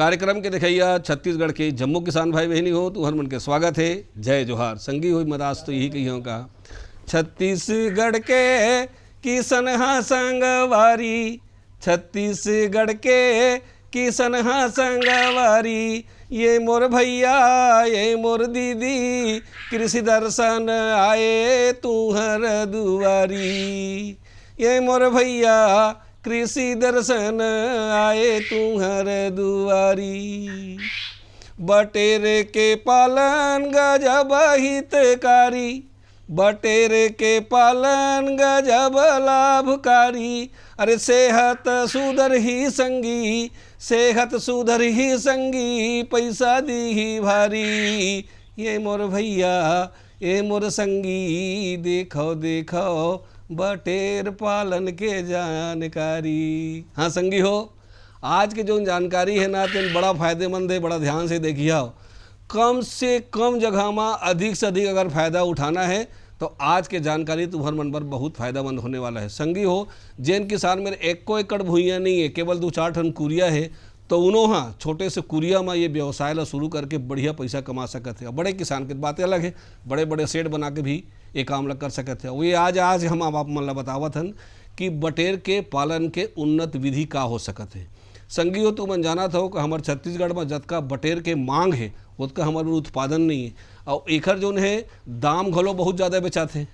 कार्यक्रम के देखिया छत्तीसगढ़ के जम्मू किसान भाई बहनी हो तो हर मन के स्वागत है। जय जोहार। संगी हो मदास तो यही कही का छत्तीसगढ़ के किसन हा संगवारी, छत्तीसगढ़ के किसन हा संगवारी, ये मोर भैया ये मोर दीदी कृषि दर्शन आए तुहर दुआरी, ये मोर भैया कृषि दर्शन आए तुहर दुआरी। बटेर के पालन गजब हितकारी, बटेर के पालन गजब लाभकारी, अरे सेहत सुधर ही संगी, सेहत सुधर ही संगी, पैसा दी ही भारी, ये मोर भैया ये मोर संगी, देखो देखो बटेर पालन के जानकारी। हाँ संगी हो, आज के जो जानकारी है ना तो बड़ा फ़ायदेमंद है, बड़ा ध्यान से देखिए। कम से कम जगह में अधिक से अधिक अगर फ़ायदा उठाना है तो आज के जानकारी तुम्हारे मन पर बहुत फ़ायदेमंद होने वाला है। संगी हो, जैन किसान मेरे 1 एकड़ भूइयाँ नहीं है, केवल 2-4 टन कुरिया है, तो उन्होंने हाँ छोटे से कुरिया में ये व्यवसाय ला शुरू करके बढ़िया पैसा कमा सकते हैं। बड़े किसान की बातें अलग है, बड़े बड़े सेट बना के भी ये काम लग कर सकते हैं। वो आज हम आप मन ला बतावत हन कि बटेर के पालन के उन्नत विधि का हो सकते हैं। संगी हो, तू मन जाना था कि हमारे छत्तीसगढ़ में जतका बटेर के मांग है उतका हमारे उत्पादन नहीं है, और एकर जो है दाम घलो बहुत ज़्यादा बेचाते हैं।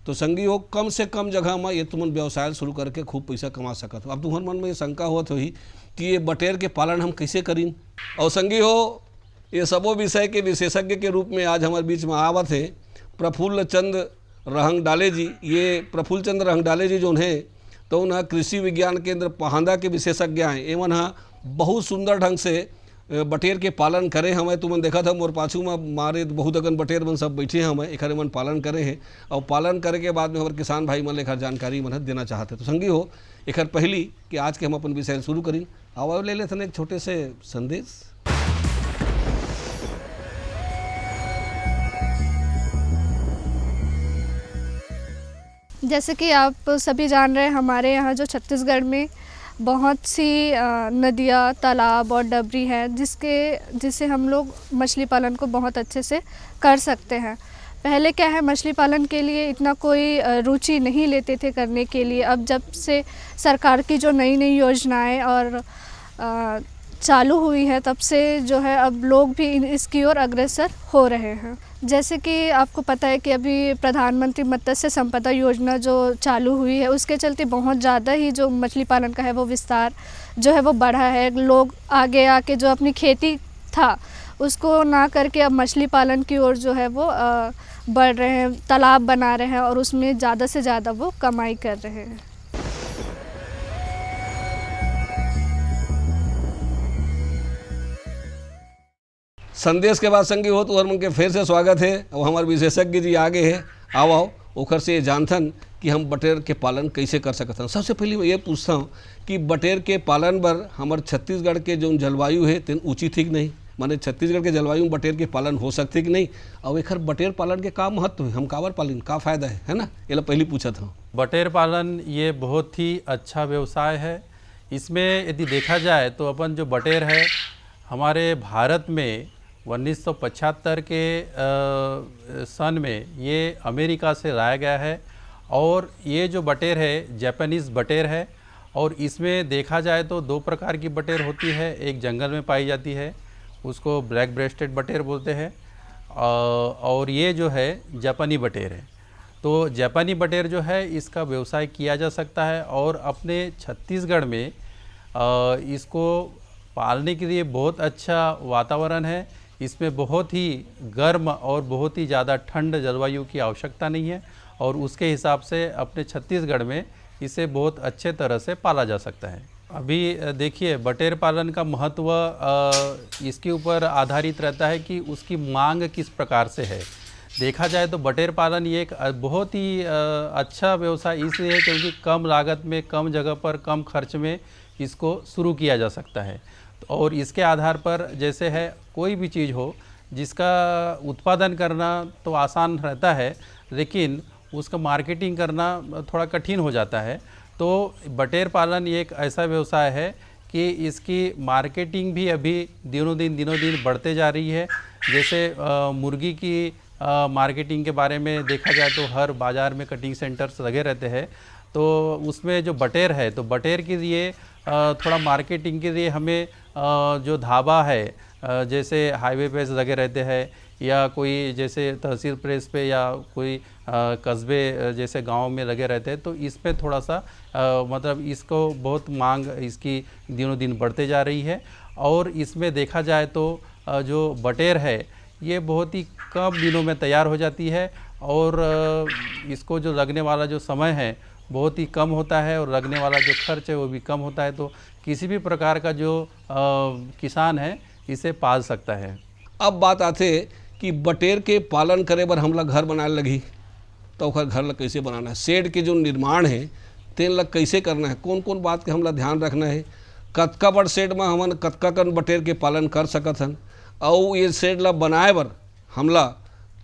तो संगी हो, कम से कम जगह में ये तुमन व्यवसाय शुरू करके खूब पैसा कमा सकते हो। अब तुम्हारे मन में ये शंका होत होही कि ये बटेर के पालन हम कैसे करीन। और संगी हो, ये सबो विषय के विशेषज्ञ के रूप में आज हमारे बीच में आवत है प्रफुल्ल चंद्र रहंगडाले जी। ये प्रफुल्ल चंद्र रहंगडाले जी जो हैं तो उन्हें कृषि विज्ञान केंद्र पहांदा के विशेषज्ञ हैं। एवं हाँ बहुत सुंदर ढंग से बटेर के पालन करे हमें। तुमन देखा था मोर पाछू में मारे बहुत अगन बटेर मन सब बैठे हैं, हमें एक मन पालन करे हैं, और पालन करे के बाद में हमारे किसान भाई मन एक जानकारी मन देना चाहते। तो संगी हो, एक पहली कि आज के हम अपन विषय शुरू करें, आवा ले लेते एक छोटे से संदेश। जैसे कि आप सभी जान रहे हैं, हमारे यहाँ जो छत्तीसगढ़ में बहुत सी नदियाँ, तालाब और डबरी हैं जिससे हम लोग मछली पालन को बहुत अच्छे से कर सकते हैं। पहले क्या है, मछली पालन के लिए इतना कोई रुचि नहीं लेते थे करने के लिए। अब जब से सरकार की जो नई नई योजनाएं और चालू हुई है तब से जो है अब लोग भी इसकी ओर अग्रसर हो रहे हैं। जैसे कि आपको पता है कि अभी प्रधानमंत्री मत्स्य संपदा योजना जो चालू हुई है उसके चलते बहुत ज़्यादा ही जो मछली पालन का है वो विस्तार जो है वो बढ़ा है। लोग आगे आके जो अपनी खेती था उसको ना करके अब मछली पालन की ओर जो है वो बढ़ रहे हैं, तालाब बना रहे हैं और उसमें ज़्यादा से ज़्यादा वो कमाई कर रहे हैं। संदेश के बाद संगी हो तो हर मन के फिर से स्वागत है। और हमारे विशेषज्ञ जी आगे है, आओ ओखर से जानथन कि हम बटेर के पालन कैसे कर सकते हैं। सबसे पहले मैं ये पूछता हूँ कि बटेर के पालन पर हमारे छत्तीसगढ़ के जो जलवायु है तेन ऊँची थी कि नहीं, माने छत्तीसगढ़ के जलवायु में बटेर के पालन हो सकते कि नहीं, और एक बटेर पालन के का महत्व है, हम काबर पालन का फ़ायदा है ना, ये पहले पूछा था। बटेर पालन ये बहुत ही अच्छा व्यवसाय है। इसमें यदि देखा जाए तो अपन जो बटेर है हमारे भारत में 1975 के सन में ये अमेरिका से लाया गया है, और ये जो बटेर है जापानीज़ बटेर है। और इसमें देखा जाए तो 2 प्रकार की बटेर होती है, एक जंगल में पाई जाती है उसको ब्लैक ब्रेस्टेड बटेर बोलते हैं, और ये जो है जापानी बटेर है। तो जापानी बटेर जो है इसका व्यवसाय किया जा सकता है, और अपने छत्तीसगढ़ में इसको पालने के लिए बहुत अच्छा वातावरण है। इसमें बहुत ही गर्म और बहुत ही ज़्यादा ठंड जलवायु की आवश्यकता नहीं है, और उसके हिसाब से अपने छत्तीसगढ़ में इसे बहुत अच्छे तरह से पाला जा सकता है। अभी देखिए बटेर पालन का महत्व इसके ऊपर आधारित रहता है कि उसकी मांग किस प्रकार से है। देखा जाए तो बटेर पालन ये एक बहुत ही अच्छा व्यवसाय इसलिए है क्योंकि कम लागत में, कम जगह पर, कम खर्च में इसको शुरू किया जा सकता है। और इसके आधार पर जैसे है कोई भी चीज़ हो जिसका उत्पादन करना तो आसान रहता है, लेकिन उसका मार्केटिंग करना थोड़ा कठिन हो जाता है। तो बटेर पालन ये एक ऐसा व्यवसाय है कि इसकी मार्केटिंग भी अभी दिनों दिन बढ़ते जा रही है। जैसे मुर्गी की मार्केटिंग के बारे में देखा जाए तो हर बाज़ार में कटिंग सेंटर्स लगे रहते हैं, तो उसमें जो बटेर है, तो बटेर के लिए थोड़ा मार्केटिंग के लिए हमें जो ढाबा है, जैसे हाईवे पे लगे रहते हैं या कोई जैसे तहसील प्रेस पे या कोई कस्बे जैसे गांव में लगे रहते हैं, तो इस पे थोड़ा सा मतलब इसको बहुत मांग इसकी दिनों दिन बढ़ते जा रही है। और इसमें देखा जाए तो जो बटेर है ये बहुत ही कम दिनों में तैयार हो जाती है और इसको जो लगने वाला जो समय है बहुत ही कम होता है और लगने वाला जो खर्च है वो भी कम होता है। तो किसी भी प्रकार का जो किसान है इसे पाल सकता है। अब बात आते कि बटेर के पालन करे बर हमला घर बनाए लगी, तो ओकर घर ला कैसे बनाना है, शेड के जो निर्माण है तेन ला कैसे करना है, कौन कौन बात के हमला ध्यान रखना है, कतका बड़ शेड में हमन कतका कन बटेर के पालन कर सकत हन, और ये शेड ला बनाए बर हमला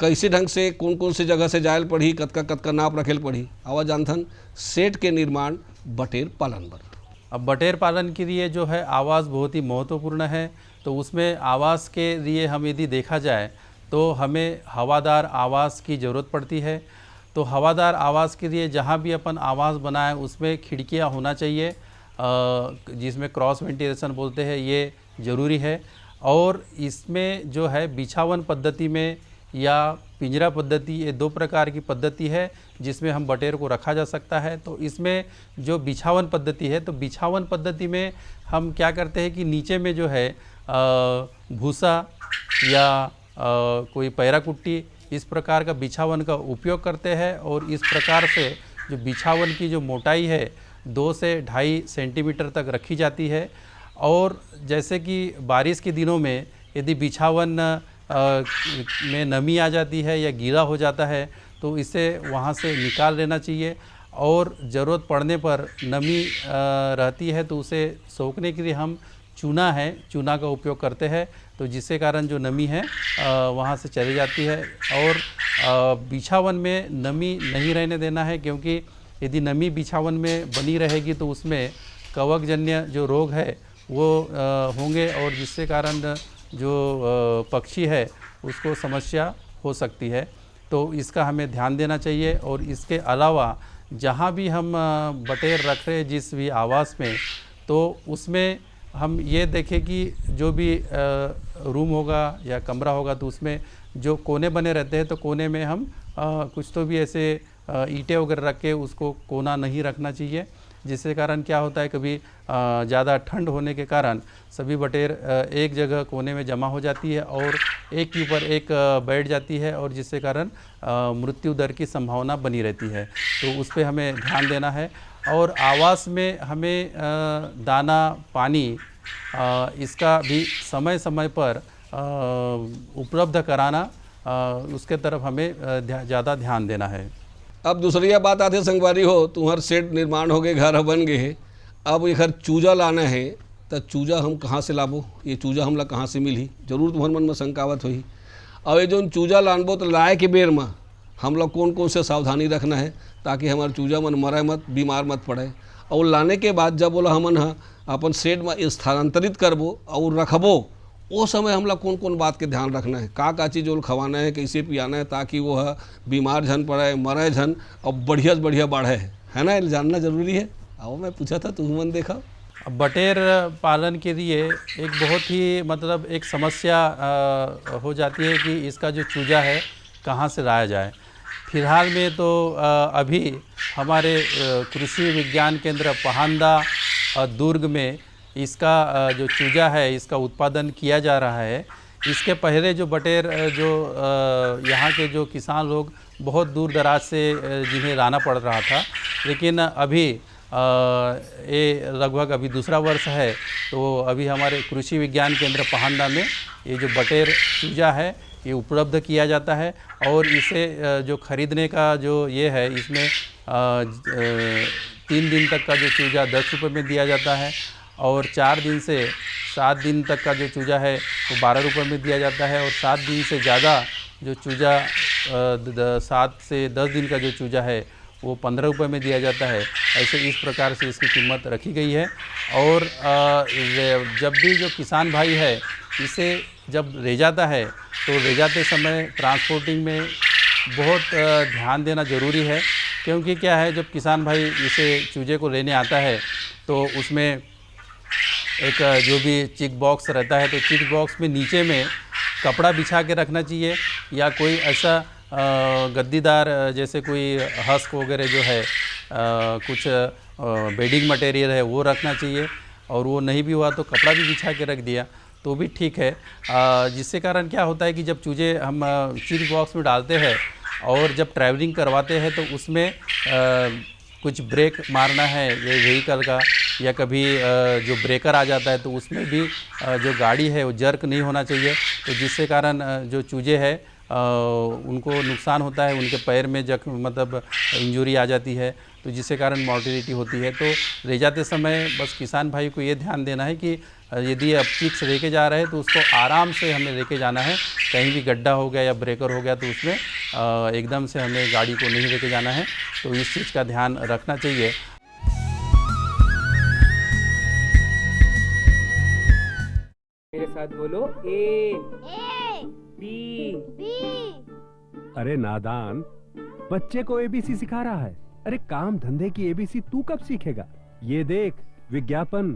कैसे ढंग से कौन कौन से जगह से जायल पड़ी, कतका कतका नाप रखेल पड़ी, आवा जानथन शेड के निर्माण बटेर पालन बर। अब बटेर पालन के लिए जो है आवास बहुत ही महत्वपूर्ण है। तो उसमें आवास के लिए हम यदि देखा जाए तो हमें हवादार आवास की ज़रूरत पड़ती है। तो हवादार आवास के लिए जहाँ भी अपन आवास बनाए उसमें खिड़कियाँ होना चाहिए, जिसमें क्रॉस वेंटिलेशन बोलते हैं, ये ज़रूरी है। और इसमें जो है बिछावन पद्धति में या पिंजरा पद्धति, ये दो प्रकार की पद्धति है जिसमें हम बटेर को रखा जा सकता है। तो इसमें जो बिछावन पद्धति है, तो बिछावन पद्धति में हम क्या करते हैं कि नीचे में जो है भूसा या कोई पैरा कुट्टी, इस प्रकार का बिछावन का उपयोग करते हैं। और इस प्रकार से जो बिछावन की जो मोटाई है 2 से 2.5 सेंटीमीटर तक रखी जाती है। और जैसे कि बारिश के दिनों में यदि बिछावन में नमी आ जाती है या गीला हो जाता है तो इसे वहाँ से निकाल लेना चाहिए। और ज़रूरत पड़ने पर नमी रहती है तो उसे सोखने के लिए हम चूना का उपयोग करते हैं, तो जिसके कारण जो नमी है वहाँ से चली जाती है। और बिछावन में नमी नहीं रहने देना है, क्योंकि यदि नमी बिछावन में बनी रहेगी तो उसमें कवकजन्य जो रोग है वो होंगे और जिसके कारण जो पक्षी है उसको समस्या हो सकती है। तो इसका हमें ध्यान देना चाहिए। और इसके अलावा जहाँ भी हम बटेर रख रहे जिस भी आवास में, तो उसमें हम ये देखें कि जो भी रूम होगा या कमरा होगा तो उसमें जो कोने बने रहते हैं तो कोने में हम कुछ तो भी ऐसे ईंटें वगैरह रख के उसको कोना नहीं रखना चाहिए, जिसके कारण क्या होता है कभी ज़्यादा ठंड होने के कारण सभी बटेर एक जगह कोने में जमा हो जाती है और एक के ऊपर एक बैठ जाती है और जिसके कारण मृत्यु दर की संभावना बनी रहती है। तो उस पर हमें ध्यान देना है। और आवास में हमें दाना पानी इसका भी समय समय पर उपलब्ध कराना, उसके तरफ हमें ज़्यादा ध्यान देना है। अब दूसरी बात आते संगवारी हो, तुम्हार सेट निर्माण हो गए, घर बन गए है, अब एक चूजा लाना है तो चूजा हम कहाँ से लाबो, ये चूजा हमला कहाँ से मिली, जरूर तुम्हारे मन में शंकावत हुई। अब ये जो चूजा लानबो तो लाए के बेर में हम लोग कौन कौन से सावधानी रखना है ताकि हमारे चूजा मन मरे मत, बीमार मत पड़े। और लाने के बाद जब बोला हमन अपन सेट में स्थानांतरित करबो और रखबो, वो समय हमला कौन कौन बात के ध्यान रखना है, का चीज़ ओल खवाना है, कैसे पियाना है ताकि वो बीमार झन पड़े, मरे झन और बढ़िया से बढ़िया बढ़े, है ना, जानना जरूरी है। आओ मैं पूछा था तुम मन देखा। बटेर पालन के लिए एक बहुत ही मतलब एक समस्या हो जाती है कि इसका जो चूजा है कहाँ से लाया जाए। फिलहाल में तो अभी हमारे कृषि विज्ञान केंद्र पहांदा दुर्ग में इसका जो चूजा है इसका उत्पादन किया जा रहा है। इसके पहले जो बटेर जो यहाँ के जो किसान लोग बहुत दूर दराज से जिन्हें लाना पड़ रहा था, लेकिन अभी ये लगभग अभी दूसरा वर्ष है, तो अभी हमारे कृषि विज्ञान केंद्र पहांदा में ये जो बटेर चूजा है ये उपलब्ध किया जाता है। और इसे जो खरीदने का जो ये है, इसमें 3 दिन तक का जो चूजा 10 रुपये में दिया जाता है और 4 दिन से 7 दिन तक का जो चूजा है वो 12 रुपये में दिया जाता है। और 7 दिन से ज़्यादा जो चूजा 7 से 10 दिन का जो चूजा है वो 15 रुपये में दिया जाता है। ऐसे इस प्रकार से इसकी कीमत रखी गई है। और जब भी जो किसान भाई है इसे जब ले जाता है तो ले जाते समय ट्रांसपोर्टिंग में बहुत ध्यान देना ज़रूरी है, क्योंकि क्या है, जब किसान भाई इसे चूजे को लेने आता है तो उसमें एक जो भी चिक बॉक्स रहता है तो चिक बॉक्स में नीचे में कपड़ा बिछा के रखना चाहिए, या कोई ऐसा गद्दीदार जैसे कोई हस्क वगैरह जो है कुछ बेडिंग मटेरियल है वो रखना चाहिए। और वो नहीं भी हुआ तो कपड़ा भी बिछा के रख दिया तो भी ठीक है। जिससे कारण क्या होता है कि जब चूजे हम चिक बॉक्स में डालते हैं और जब ट्रैवलिंग करवाते हैं तो उसमें कुछ ब्रेक मारना है ये व्हीकल का, या कभी जो ब्रेकर आ जाता है तो उसमें भी जो गाड़ी है वो जर्क नहीं होना चाहिए, तो जिससे कारण जो चूजे हैं उनको नुकसान होता है, उनके पैर में जख्म मतलब इंजरी आ जाती है, तो जिससे कारण मॉर्टिलिटी होती है। तो ले जाते समय बस किसान भाई को ये ध्यान देना है कि यदि अब चिक्स लेके जा रहे हैं तो उसको आराम से हमें लेके जाना है। कहीं भी गड्ढा हो गया या ब्रेकर हो गया तो उसमें एकदम से हमें गाड़ी को नहीं लेके जाना है, तो इस चीज़ का ध्यान रखना चाहिए। मेरे साथ बोलो ए बी। अरे नादान, बच्चे को एबीसी सिखा रहा है। अरे काम धंधे की एबीसी तू कब सीखेगा? ये देख विज्ञापन,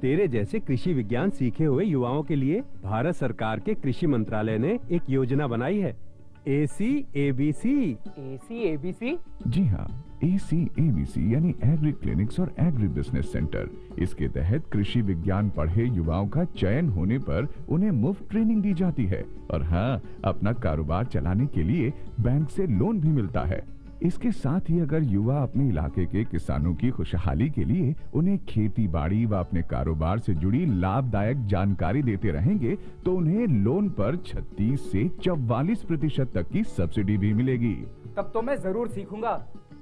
तेरे जैसे कृषि विज्ञान सीखे हुए युवाओं के लिए भारत सरकार के कृषि मंत्रालय ने एक योजना बनाई है, ACABC। ACABC? जी हाँ, ACABC यानी एग्री क्लिनिक्स और एग्री बिजनेस सेंटर। इसके तहत कृषि विज्ञान पढ़े युवाओं का चयन होने पर उन्हें मुफ्त ट्रेनिंग दी जाती है, और हाँ, अपना कारोबार चलाने के लिए बैंक से लोन भी मिलता है। इसके साथ ही अगर युवा अपने इलाके के किसानों की खुशहाली के लिए उन्हें खेती बाड़ी व अपने कारोबार से जुड़ी लाभदायक जानकारी देते रहेंगे तो उन्हें लोन पर 36 से 44% तक की सब्सिडी भी मिलेगी। तब तो मैं जरूर सीखूंगा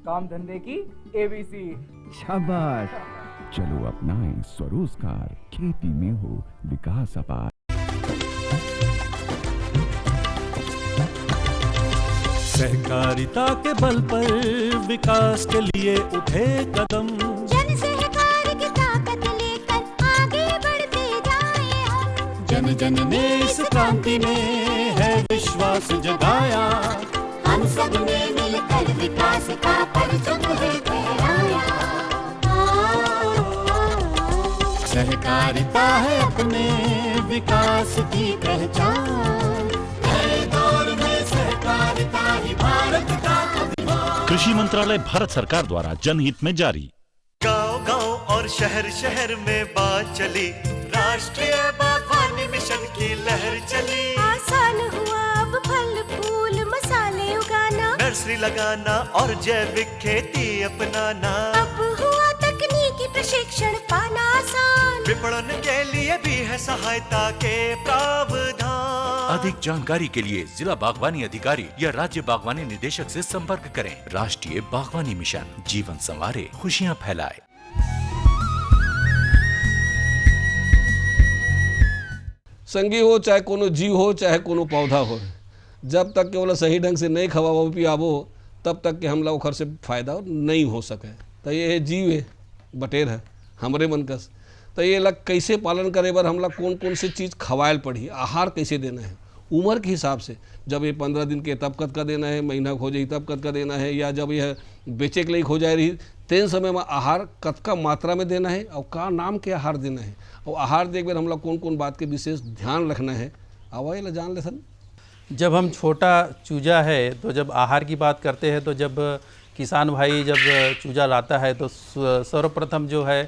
काम धंधे की ABC। शाबाश, चलो अपनाएं स्वरोजगार, खेती में हो विकास अपार। सहकारिता के बल पर विकास के लिए उठे कदम, जन सहकार की ताकत लेकर आगे बढ़ते जाएं हम। जन जन ने इस क्रांति में है विश्वास जगाया, हम सब ने मिलकर विकास का परचम है फहराया। सहकारिता है अपने विकास की पहचान, नए दौर में सहकारिता ही भारत का अभिमान। कृषि मंत्रालय भारत सरकार द्वारा जनहित में जारी। गांव-गांव और शहर शहर में बात चली, राष्ट्रीय बागवानी मिशन की लहर चली। आसान हुआ अब फल फूल मसाले उगाना, नर्सरी लगाना और जैविक खेती अपनाना। अब हुआ तकनीकी प्रशिक्षण पाना आसान, विपणन के लिए भी है सहायता के प्रावधान। अधिक जानकारी के लिए जिला बागवानी अधिकारी या राज्य बागवानी निदेशक से संपर्क करें। राष्ट्रीय बागवानी मिशन, जीवन संवारे, खुशियां फैलाए। संगी हो चाहे कोनो जीव हो चाहे कोनो पौधा हो, जब तक केवल सही ढंग से नहीं खवाबो पियाबो तब तक के हमला ओखर से फायदा नहीं हो सके। तो ये जीव है, बटेर है हमरे मन कस, तो ये लग कैसे पालन करे बर हमला कौन कौन से चीज़ खवायल पड़ी, आहार कैसे देना है उम्र के हिसाब से। जब ये 15 दिन के तब कद का देना है, महीना हो जाए तब कद का देना है, या जब यह बेचे के लिए हो जाए रही तेन समय में आहार कतका मात्रा में देना है और का नाम के आहार देना है, और आहार देख बार हमला कौन कौन बात के विशेष ध्यान रखना है, आवा ला जान ले सन। जब हम छोटा चूजा है तो जब आहार की बात करते हैं तो जब किसान भाई जब चूजा लाता है तो सर्वप्रथम जो है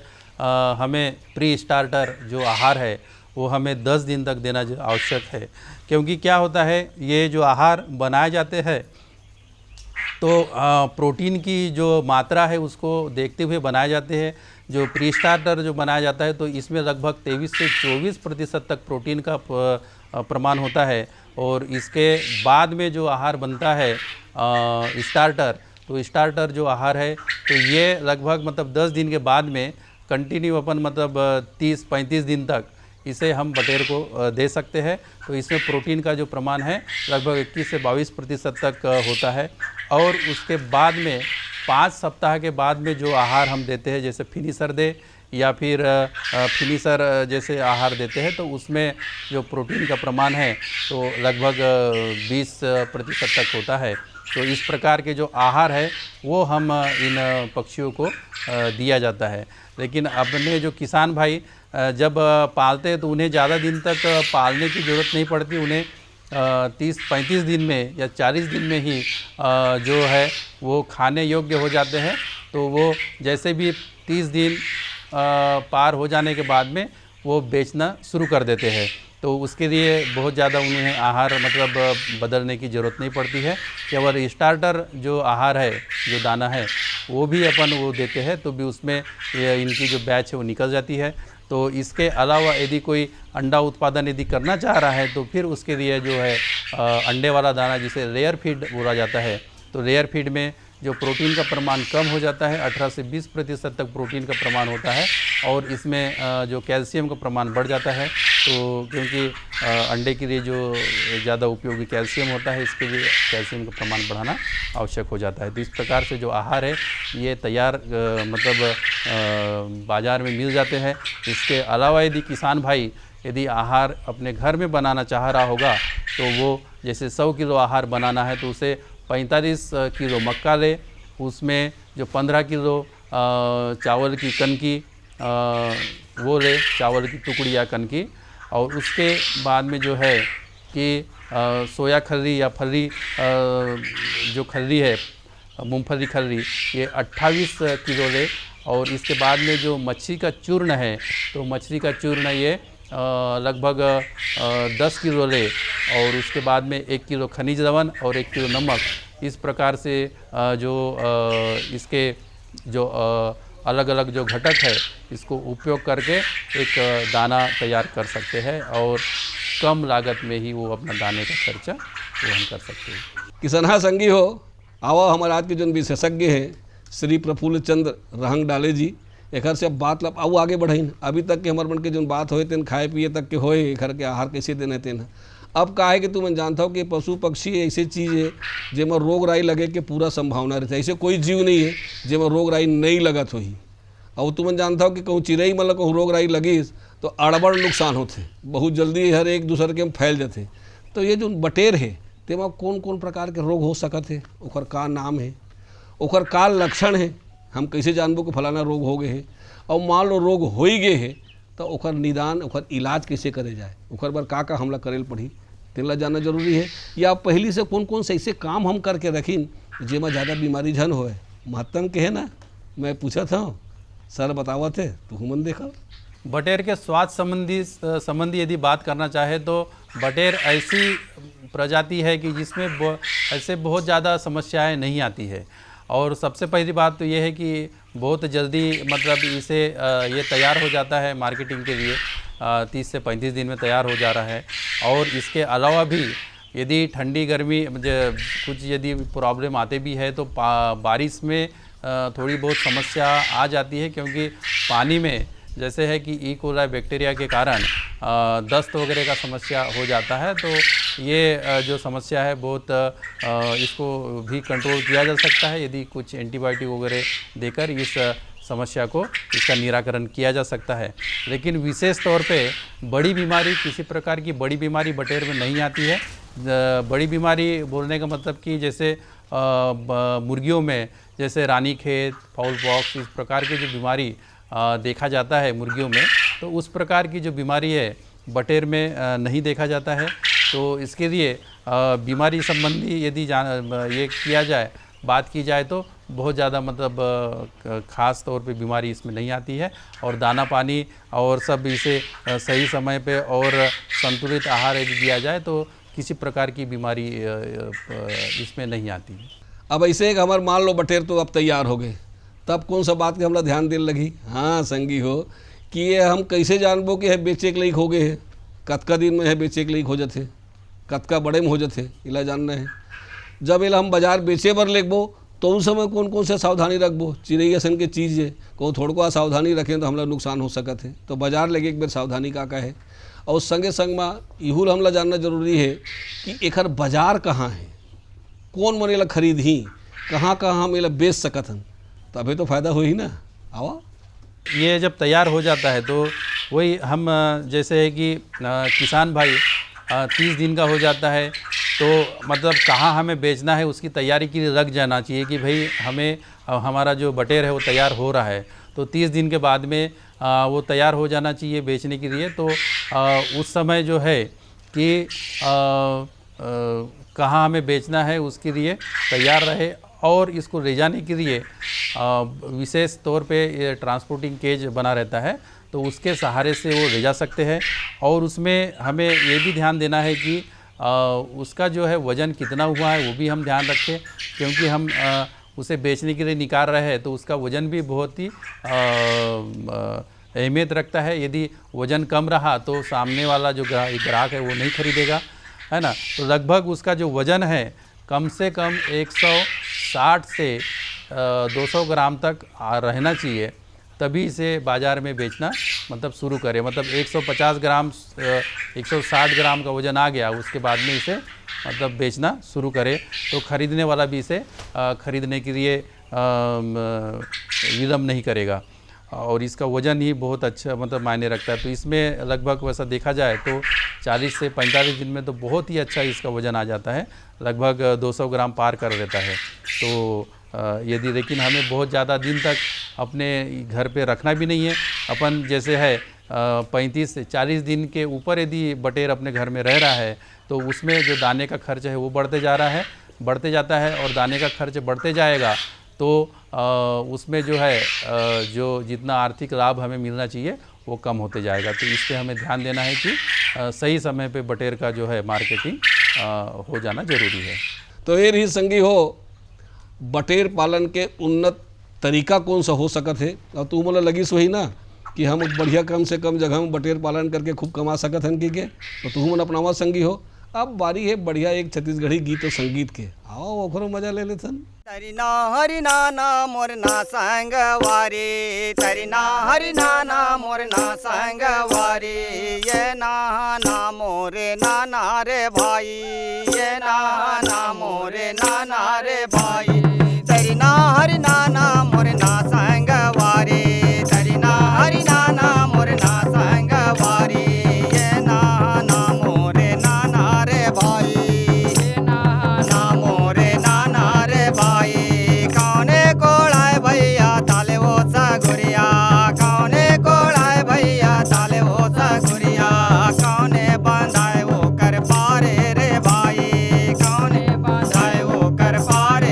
हमें प्री स्टार्टर जो आहार है वो हमें 10 दिन तक देना आवश्यक है। क्योंकि क्या होता है, ये जो आहार बनाए जाते हैं तो प्रोटीन की जो मात्रा है उसको देखते हुए बनाए जाते हैं। जो प्री स्टार्टर जो बनाया जाता है तो इसमें लगभग 23 से 24% तक प्रोटीन का प्रमाण होता है, और इसके बाद में जो आहार बनता है स्टार्टर, तो स्टार्टर जो आहार है तो ये लगभग मतलब 10 दिन के बाद में कंटिन्यू अपन मतलब 30-35 दिन तक इसे हम बटेर को दे सकते हैं। तो इसमें प्रोटीन का जो प्रमाण है लगभग 21 से 22% तक होता है, और उसके बाद में 5 सप्ताह के बाद में जो आहार हम देते हैं, जैसे फिनिशर दे या फिर फिनिशर जैसे आहार देते हैं, तो उसमें जो प्रोटीन का प्रमाण है तो लगभग 20% तक होता है। तो इस प्रकार के जो आहार है वो हम इन पक्षियों को दिया जाता है। लेकिन अपने जो किसान भाई जब पालते हैं तो उन्हें ज़्यादा दिन तक पालने की ज़रूरत नहीं पड़ती। उन्हें 30-35 दिन में या 40 दिन में ही जो है वो खाने योग्य हो जाते हैं। तो वो जैसे भी 30 दिन पार हो जाने के बाद में वो बेचना शुरू कर देते हैं। तो उसके लिए बहुत ज़्यादा उन्हें आहार मतलब बदलने की ज़रूरत नहीं पड़ती है। केवल स्टार्टर जो आहार है, जो दाना है, वो भी अपन वो देते हैं तो भी उसमें इनकी जो बैच है वो निकल जाती है। तो इसके अलावा यदि कोई अंडा उत्पादन यदि करना चाह रहा है तो फिर उसके लिए जो है अंडे वाला दाना जिसे लेयर फीड बोला जाता है, तो लेयर फीड में जो प्रोटीन का प्रमाण कम हो जाता है, 18 से 20% तक प्रोटीन का प्रमाण होता है और इसमें जो कैल्शियम का प्रमाण बढ़ जाता है। तो क्योंकि अंडे के लिए जो ज़्यादा उपयोगी कैल्शियम होता है, इसके लिए कैल्शियम का प्रमाण बढ़ाना आवश्यक हो जाता है। तो इस प्रकार से जो आहार है ये तैयार मतलब बाज़ार में मिल जाते हैं। इसके अलावा यदि किसान भाई यदि आहार अपने घर में बनाना चाह रहा होगा तो वो जैसे 100 किलो आहार बनाना है तो उसे 45 किलो मक्का ले, उसमें जो 15 किलो चावल की कनकी वो ले, चावल की टुकड़ी या कनकी, और उसके बाद में जो है कि सोया खर्री या फर्री जो खर्री है, मूंगफली खर्री, ये 28 किलो ले। और इसके बाद में जो मछली का चूर्ण है तो मछली का चूर्ण ये लगभग 10 किलो ले। और उसके बाद में 1 किलो खनिज लवण और 1 किलो नमक, इस प्रकार से जो इसके जो अलग अलग जो घटक है इसको उपयोग करके एक दाना तैयार कर सकते हैं और कम लागत में ही वो अपना दाने का खर्चा वहन कर सकते हैं। किसनहा संगी हो आवा हमारे आज के जो विशेषज्ञ हैं श्री प्रफुल्ल चंद्र रहंग डाले जी, एक से अब बात लब आऊ आगे बढ़ी। अभी तक के हमारे मन के जो बात होए तेन खाए पिए तक के होए, घर के आहार कैसे देने तेन। अब का है कि तुम जानता हो कि पशु पक्षी ऐसी चीज़ है जिसमें रोग राई लगे के पूरा संभावना रहता है। ऐसे कोई जीव नहीं है जिसमें रोग राई नहीं लगत होही। और तुम जानता हो कि कहूँ चिड़ई मतलब कहूँ रोग राई लगिस तो अड़बड़ नुकसान होते, बहुत जल्दी हर एक दूसरे के में फैल जाते। तो ये जो बटेर है तेमा कौन कौन प्रकार के रोग हो सकत है, ओकर का नाम है, ओकर का लक्षण है, हम कैसे जानबो कि फलाना रोग हो गए है। और मान लो रोग हो ही गए है तो ओकर निदान ओकर इलाज कैसे करे जाए, ओकर बर का हमला करेल पड़ी तेला जानना जरूरी है। या पहली से कौन कौन से ऐसे काम हम करके रखीन जेमा ज़्यादा बीमारी झन होए। महत्तम के है ना, मैं पूछा था सर बतावा थे तो हुमन देखा। बटेर के स्वास्थ्य संबंधी यदि बात करना चाहे तो बटेर ऐसी प्रजाति है कि जिसमें ऐसे बहुत ज़्यादा समस्याएं नहीं आती है। और सबसे पहली बात तो ये है कि बहुत जल्दी मतलब इसे ये तैयार हो जाता है मार्केटिंग के लिए, 30 से 35 दिन में तैयार हो जा रहा है। और इसके अलावा भी यदि ठंडी गर्मी कुछ यदि प्रॉब्लम आते भी है तो बारिश में थोड़ी बहुत समस्या आ जाती है, क्योंकि पानी में जैसे है कि ई कोलाई बैक्टीरिया के कारण दस्त वगैरह का समस्या हो जाता है। तो ये जो समस्या है बहुत इसको भी कंट्रोल किया जा सकता है यदि कुछ एंटीबायोटिक वगैरह देकर इस समस्या को इसका निराकरण किया जा सकता है। लेकिन विशेष तौर पे बड़ी बीमारी, किसी प्रकार की बड़ी बीमारी बटेर में नहीं आती है। बड़ी बीमारी बोलने का मतलब कि जैसे मुर्गियों में जैसे रानीखेत, फाउल पॉक्स, इस प्रकार की जो बीमारी देखा जाता है मुर्गियों में, तो उस प्रकार की जो बीमारी है बटेर में नहीं देखा जाता है। तो इसके लिए बीमारी संबंधी यदि ये किया जाए, बात की जाए तो बहुत ज़्यादा मतलब ख़ास तौर पे बीमारी इसमें नहीं आती है। और दाना पानी और सब इसे सही समय पे और संतुलित आहार यदि दिया जाए तो किसी प्रकार की बीमारी इसमें नहीं आती है। अब ऐसे एक हमारे मान लो बटेर तो अब तैयार हो गए, तब कौन सा बात के हमरा ध्यान देने लगी। हाँ संगी हो कि ये हम कैसे जानबो कि है बेचे के लायक हो गए है, कतका दिन में है बेचे के लायक हो जाते, कतका बड़े में हो जाते, इला जानना है। जब इला हम बाजार बेचे बर लेगबो तो उस समय कौन कौन से सावधानी रखबो। चिड़ै असन के चीज़ है को थोड़ा सावधानी रखें तो हमला नुकसान हो सकत है। तो बाजार लेके एक बार सावधानी का है। और संगे संग में इहूल हमला जानना जरूरी है कि एकर बाजार कहाँ है, कौन मनेला खरीद ही। कहाँ कहाँ हम ये बेच सकत हन, तो अभी तो फायदा हो ही ना। आवा ये जब तैयार हो जाता है तो वही हम जैसे है कि किसान भाई 30 दिन का हो जाता है, तो मतलब कहाँ हमें बेचना है उसकी तैयारी के लिए रख जाना चाहिए कि भाई हमें हमारा जो बटेर है वो तैयार हो रहा है, तो 30 दिन के बाद में वो तैयार हो जाना चाहिए बेचने के लिए। तो उस समय जो है कि कहाँ हमें बेचना है उसके लिए तैयार रहे, और इसको ले जाने के लिए विशेष तौर पे ये ट्रांसपोर्टिंग केज बना रहता है, तो उसके सहारे से वो ले जा सकते हैं। और उसमें हमें ये भी ध्यान देना है कि उसका जो है वज़न कितना हुआ है वो भी हम ध्यान रखें, क्योंकि हम उसे बेचने के लिए निकाल रहे हैं तो उसका वज़न भी बहुत ही अहमियत रखता है। यदि वज़न कम रहा तो सामने वाला जो ग्राहक है वो नहीं खरीदेगा, है ना। तो लगभग उसका जो वज़न है कम से कम 160 से 200 ग्राम तक रहना चाहिए, तभी इसे बाज़ार में बेचना मतलब शुरू करें। मतलब 150 ग्राम 160 ग्राम का वज़न आ गया, उसके बाद में इसे मतलब बेचना शुरू करें, तो ख़रीदने वाला भी इसे ख़रीदने के लिए विलम्ब नहीं करेगा, और इसका वज़न ही बहुत अच्छा मतलब मायने रखता है। तो इसमें लगभग वैसा देखा जाए तो 40 से 45 दिन में तो बहुत ही अच्छा इसका वज़न आ जाता है, लगभग 200 ग्राम पार कर देता है। तो यदि लेकिन हमें बहुत ज़्यादा दिन तक अपने घर पे रखना भी नहीं है, अपन जैसे है 35 से 40 दिन के ऊपर यदि बटेर अपने घर में रह रहा है तो उसमें जो दाने का खर्च है वो बढ़ते जाता है, और दाने का खर्च बढ़ते जाएगा तो उसमें जो है जो जितना आर्थिक लाभ हमें मिलना चाहिए वो कम होते जाएगा। तो इस पर हमें ध्यान देना है कि सही समय पे बटेर का जो है मार्केटिंग हो जाना ज़रूरी है। तो ये रही संगी हो बटेर पालन के उन्नत तरीका कौन सा हो सकत है, और तू मोला लगी सोही ना कि हम बढ़िया कम से कम जगह में बटेर पालन करके खूब कमा सकत हन के, तो तू मन अपनावा संगी हो। अब बारी है बढ़िया एक छत्तीसगढ़ी गीत और संगीत के, आओ ओखरो मजा ले लेथन। तरिना हरिना ना मोरना संगवारी, तरिना हरिना ना मोरना संगवारी, ये ना मोरे नाना रे भाई, ये ना मोरे नाना रे भाई, तरिना हरिना ना मोरना संगवारी, तरिना हरिना ना मोरना संगवारी, ये ना मोरे नाना रे भाई, ये ना मोरे नाना रे भाई, कौने कोड़ाए भैया ताले वो सगुरिया, कौने कोड़ाए भैया ताले वो सगुरिया, कौने बंधाए वो कर पारे रे भाई, कौने बंधाए वो कर पारे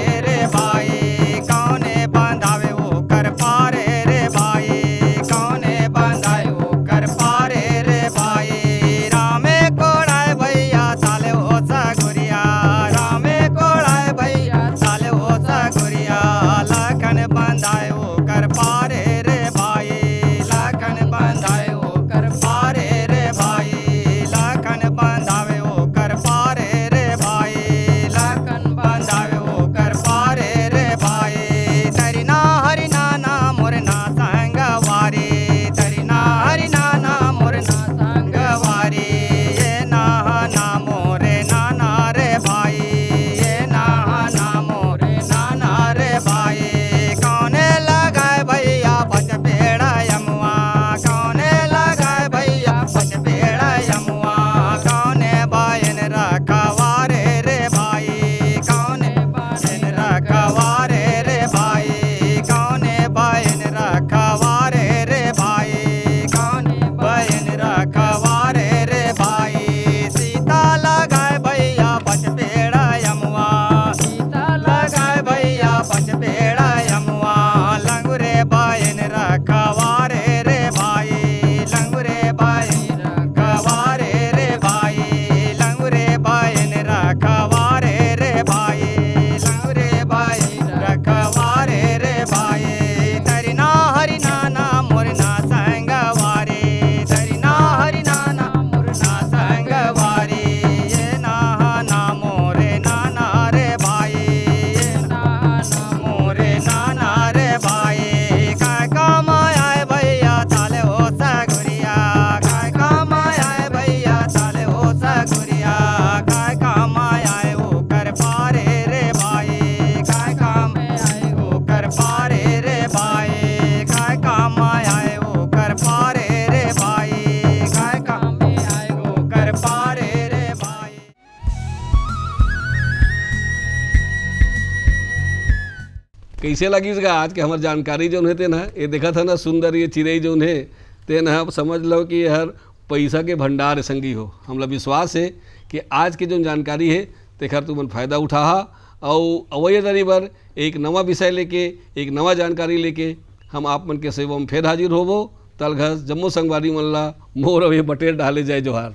कैसे लगी इसका आज के हमारी जानकारी जो है ना, ये देखा था ना सुंदर ये चिड़ै जो है ते ना, समझ लो कि हर पैसा के भंडार है संगी हो। हमला विश्वास है कि आज की जो जानकारी है तेखर तुमन फायदा उठा और अवैध दरी पर एक नवा विषय लेके, एक नवा जानकारी लेके हम आप मन के सेवा में फिर हाजिर होबो। तल घस जम्मू संगवारी मल्ला मोर अभी बटेर डाले जय जोहार।